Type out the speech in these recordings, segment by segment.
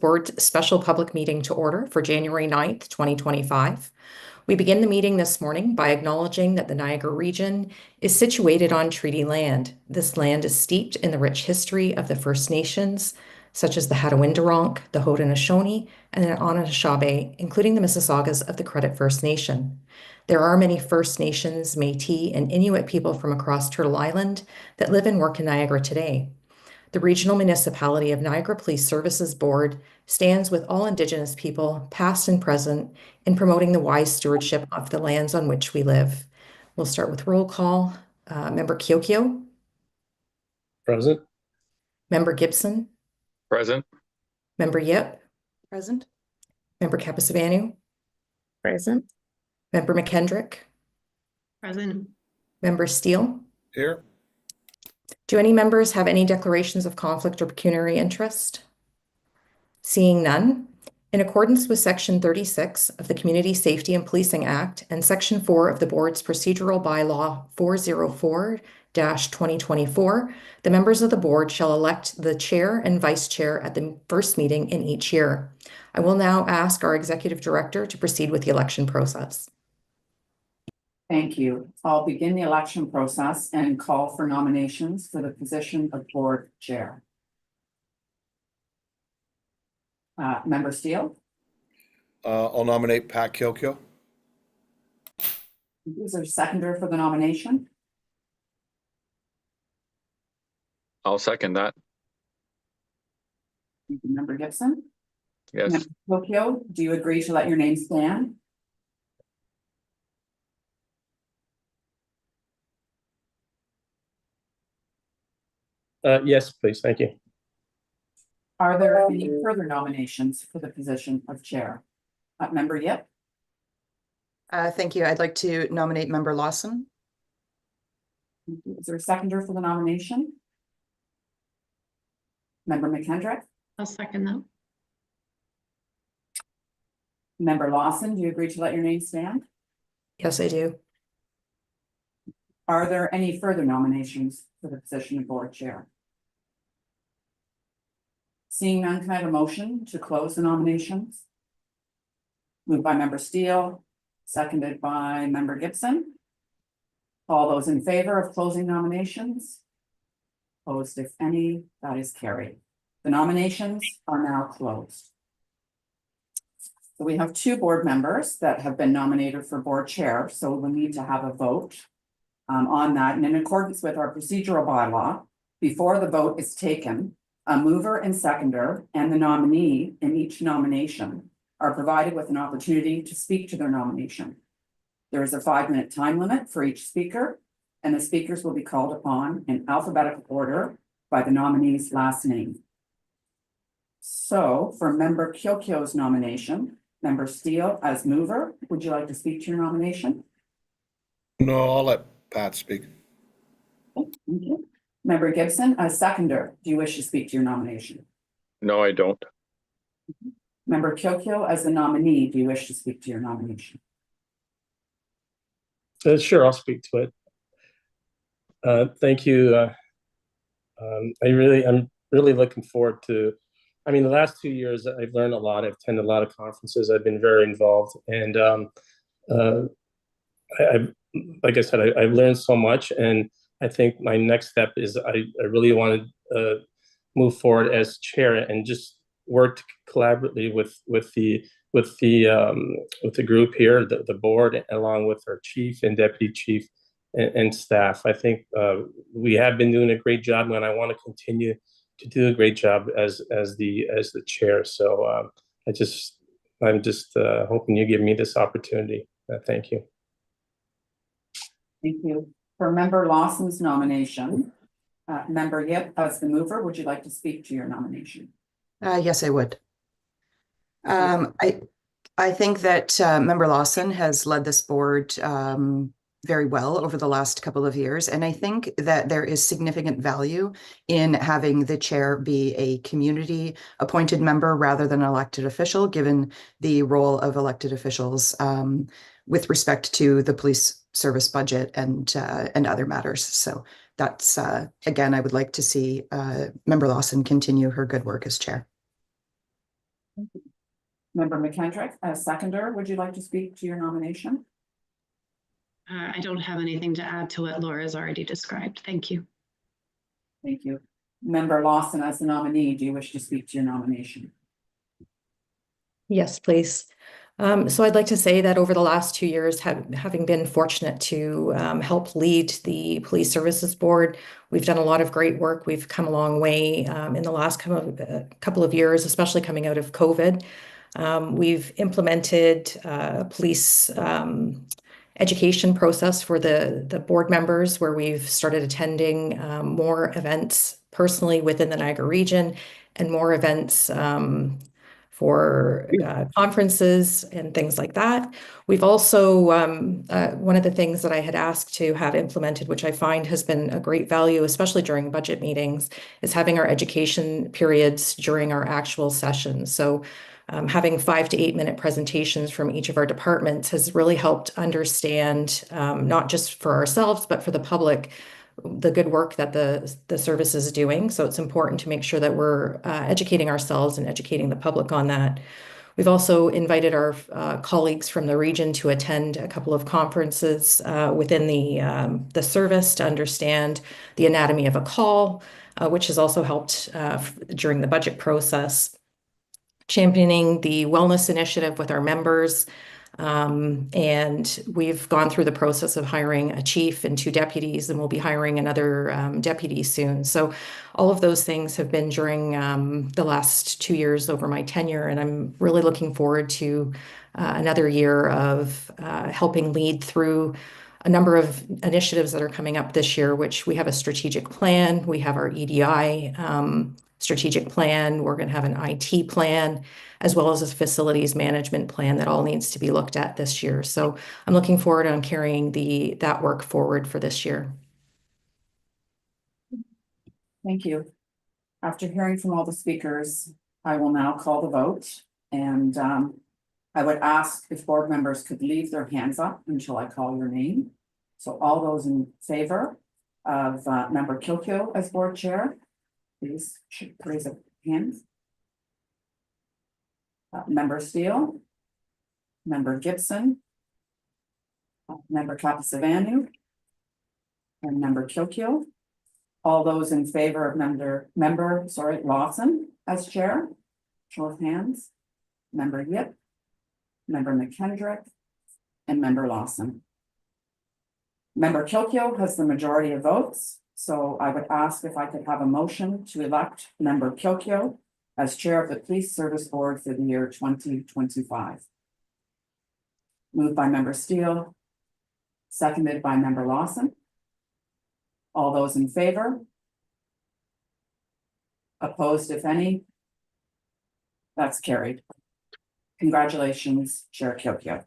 Board special public meeting to order for January 9th, 2025. We begin the meeting this morning by acknowledging that the Niagara region is situated on treaty land. This land is steeped in the rich history of the First Nations, such as the Hadawindaronk, the Haudenosaunee, and the Anishinaabe, including the Mississaugas of the Credit First Nation. There are many First Nations, Métis, and Inuit people from across Turtle Island that live and work in Niagara today. The Regional Municipality of Niagara Police Services Board stands with all Indigenous people, past and present, in promoting the wise stewardship of the lands on which we live. We'll start with roll call. Member Kiokio. Present. Member Gibson. Present. Member Yip. Present. Member Kapasavanu. Present. Member McKendrick. Present. Member Steele. Here. Do any members have any declarations of conflict or pecuniary interest? Seeing none, in accordance with Section 36 of the Community Safety and Policing Act and Section 4 of the Board's Procedural Bylaw 404-2024, the members of the Board shall elect the Chair and Vice Chair at the first meeting in each year. I will now ask our Executive Director to proceed with the election process. Thank you. I'll begin the election process and call for nominations for the position of Board Chair. Member Steele? I'll nominate Pat Kilkeel. Is there a seconder for the nomination? I'll second that. Member Gibson? Yes. Member Tokyo, do you agree to let your name stand? Yes, please. Thank you. Are there any further nominations for the position of Chair? Member Yip? Thank you. I'd like to nominate Member Lawson. Is there a seconder for the nomination? Member McKendrick? I'll second that. Member Lawson, do you agree to let your name stand? Yes, I do. Are there any further nominations for the position of Board Chair? Seeing none, can I have a motion to close the nominations? Moved by Member Steele, seconded by Member Gibson. All those in favor of closing nominations? Opposed, if any, that is carried. The nominations are now closed. So we have two board members that have been nominated for Board Chair, so we'll need to have a vote on that. And in accordance with our procedural bylaw, before the vote is taken, a mover and seconder and the nominee in each nomination are provided with an opportunity to speak to their nomination. There is a 5-minute time limit for each speaker, and the speakers will be called upon in alphabetical order by the nominee's last name. So for Member Kiokio's nomination, Member Steele as mover, would you like to speak to your nomination? No, I'll let Pat speak. Okay, thank you. Member Gibson as seconder, do you wish to speak to your nomination? No, I don't. Member Kiokio as the nominee, do you wish to speak to your nomination? Sure, I'll speak to it. Thank you. I'm really looking forward to, the last 2 years I've learned a lot. I've attended a lot of conferences. I've been very involved, and like I said, I've learned so much, and I think my next step is I really want to move forward as chair and just work collaboratively with the group here, the board, along with our chief and deputy chief and staff. I think we have been doing a great job, and I want to continue to do a great job as the chair. So I'm just hoping you give me this opportunity. Thank you. Thank you. For Member Lawson's nomination, Member Yip as the mover, would you like to speak to your nomination? Yes, I would. I think that Member Lawson has led this board very well over the last couple of years, and I think that there is significant value in having the chair be a community appointed member rather than an elected official, given the role of elected officials with respect to the police service budget and other matters. So that's again, I would like to see Member Lawson continue her good work as chair. Member McKendrick, as seconder, would you like to speak to your nomination? I don't have anything to add to what Laura has already described. Thank you. Thank you. Member Lawson, as the nominee, do you wish to speak to your nomination? Yes, please. So I'd like to say that over the last 2 years, having been fortunate to help lead the Police Services Board, we've done a lot of great work. We've come a long way in the last couple of years, especially coming out of COVID. We've implemented police education process for the board members, where we've started attending more events personally within the Niagara region and more events for conferences and things like that. We've also, one of the things that I had asked to have implemented, which I find has been a great value, especially during budget meetings, is having our education periods during our actual sessions. So having 5 to 8 minute presentations from each of our departments has really helped understand, not just for ourselves, but for the public, the good work that the service is doing. So it's important to make sure that we're educating ourselves and educating the public on that. We've also invited our colleagues from the region to attend a couple of conferences within the service to understand the anatomy of a call, which has also helped during the budget process. Championing the wellness initiative with our members. And we've gone through the process of hiring a chief and 2 deputies, and we'll be hiring another deputy soon. So all of those things have been during the last 2 years over my tenure, and I'm really looking forward to another year of helping lead through a number of initiatives that are coming up this year, which we have a strategic plan. We have our EDI strategic plan. We're going to have an IT plan, as well as a facilities management plan that all needs to be looked at this year. So I'm looking forward on carrying that work forward for this year. Thank you. After hearing from all the speakers, I will now call the vote. And I would ask if board members could leave their hands up until I call your name. So all those in favor of Member Kilkeel as board chair, please should raise a hand. Member Steele, Member Gibson, Member Kapasavanu, and Member Kilkeel. All those in favor of Member Lawson as chair, show of hands. Member Yip, Member McKendrick, and Member Lawson. Member Kilkeel has the majority of votes, so I would ask if I could have a motion to elect Member Kilkeel as chair of the Police Service Board for the year 2025. Moved by Member Steele, seconded by Member Lawson. All those in favor? Opposed, if any? That's carried. Congratulations, Chair Kilkeel.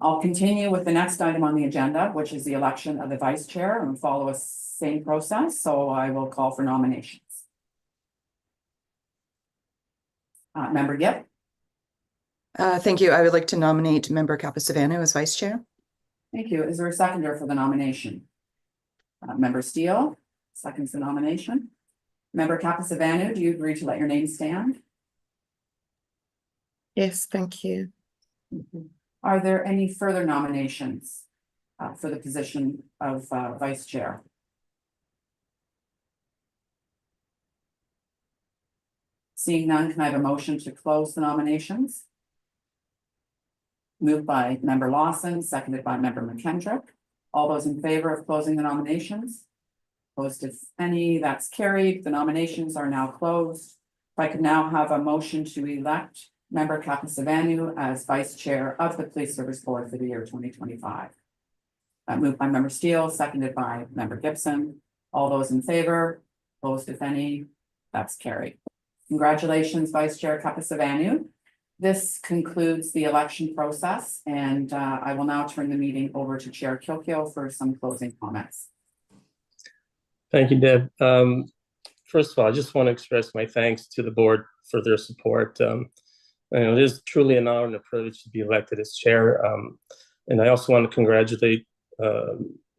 I'll continue with the next item on the agenda, which is the election of the vice chair, and follow a same process. So I will call for nominations. Member Yip. Thank you. I would like to nominate Member Kapasavanu as vice chair. Thank you. Is there a seconder for the nomination? Member Steele seconds the nomination. Member Kapasavanu, do you agree to let your name stand? Yes, thank you. Are there any further nominations for the position of vice chair? Seeing none, can I have a motion to close the nominations? Moved by Member Lawson, seconded by Member McKendrick. All those in favor of closing the nominations? Opposed, if any? That's carried. The nominations are now closed. If I could now have a motion to elect Member Kapasavanu as vice chair of the Police Service Board for the year 2025. Moved by Member Steele, seconded by Member Gibson. All those in favor? Opposed, if any? That's carried. Congratulations, Vice Chair Kapasavanu. This concludes the election process, and I will now turn the meeting over to Chair Kilkeel for some closing comments. Thank you, Deb. First of all, I just want to express my thanks to the board for their support. It is truly an honor and a privilege to be elected as chair. And I also want to congratulate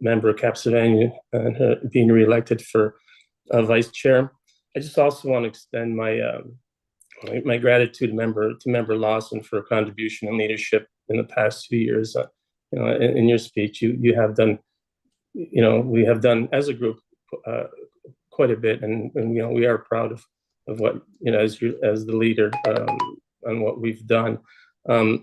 Member Kapasavanu and being reelected for vice chair. I just also want to extend my my gratitude to member Lawson for her contribution and leadership in the past 2 years. In your speech, you have done, we have done as a group quite a bit, and we are proud of what, as the leader, on what we've done.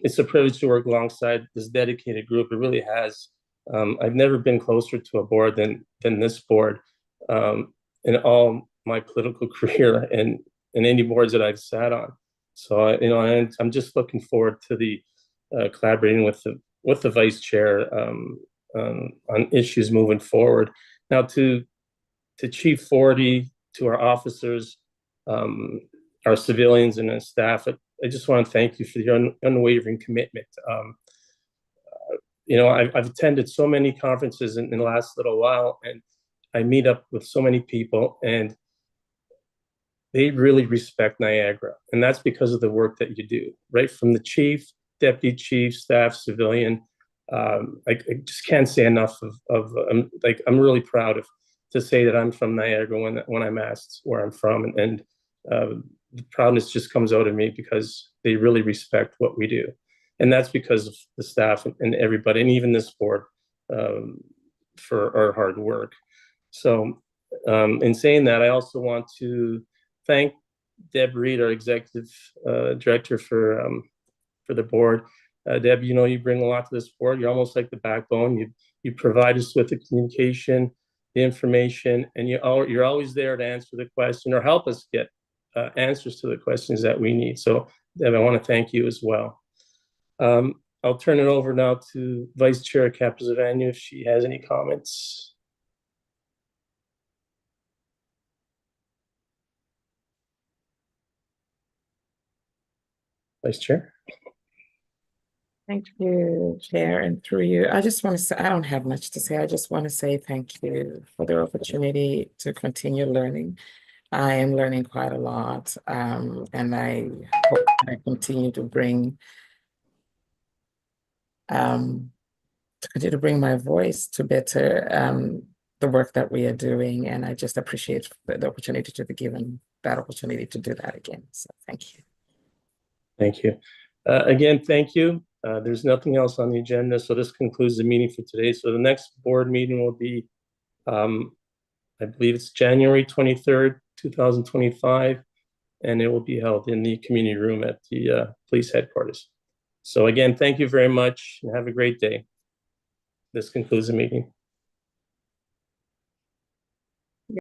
It's a privilege to work alongside this dedicated group. It really has. I've never been closer to a board than this board in all my political career and any boards that I've sat on. So I'm just looking forward to the collaborating with the vice chair on issues moving forward. Now to Chief Forty, to our officers, our civilians and our staff, I just want to thank you for your unwavering commitment. I've attended so many conferences in the last little while, and I meet up with so many people, and they really respect Niagara. And that's because of the work that you do, right? From the chief, deputy chief, staff, civilian. I just can't say enough of I'm really proud to say that I'm from Niagara when I'm asked where I'm from. And the proudness just comes out of me because they really respect what we do. And that's because of the staff and everybody, and even this board, for our hard work. So in saying that, I also want to thank Deb Reed, our executive director for the board. Deb, you bring a lot to this board. You're almost like the backbone. You provide us with the communication, the information, and you're always there to answer the question or help us get answers to the questions that we need. So Deb, I want to thank you as well. I'll turn it over now to Vice Chair Capizavanu if she has any comments. Vice Chair. Thank you, Chair, and through you. I just want to say, I don't have much to say. I just want to say thank you for the opportunity to continue learning. I am learning quite a lot, and I hope I continue to bring my voice to better the work that we are doing. And I just appreciate the opportunity to be given that opportunity to do that again. So thank you. Thank you. Again, thank you. There's nothing else on the agenda, so this concludes the meeting for today. So the next board meeting will be, I believe it's January 23rd, 2025, and it will be held in the community room at the police headquarters. So again, thank you very much and have a great day. This concludes the meeting.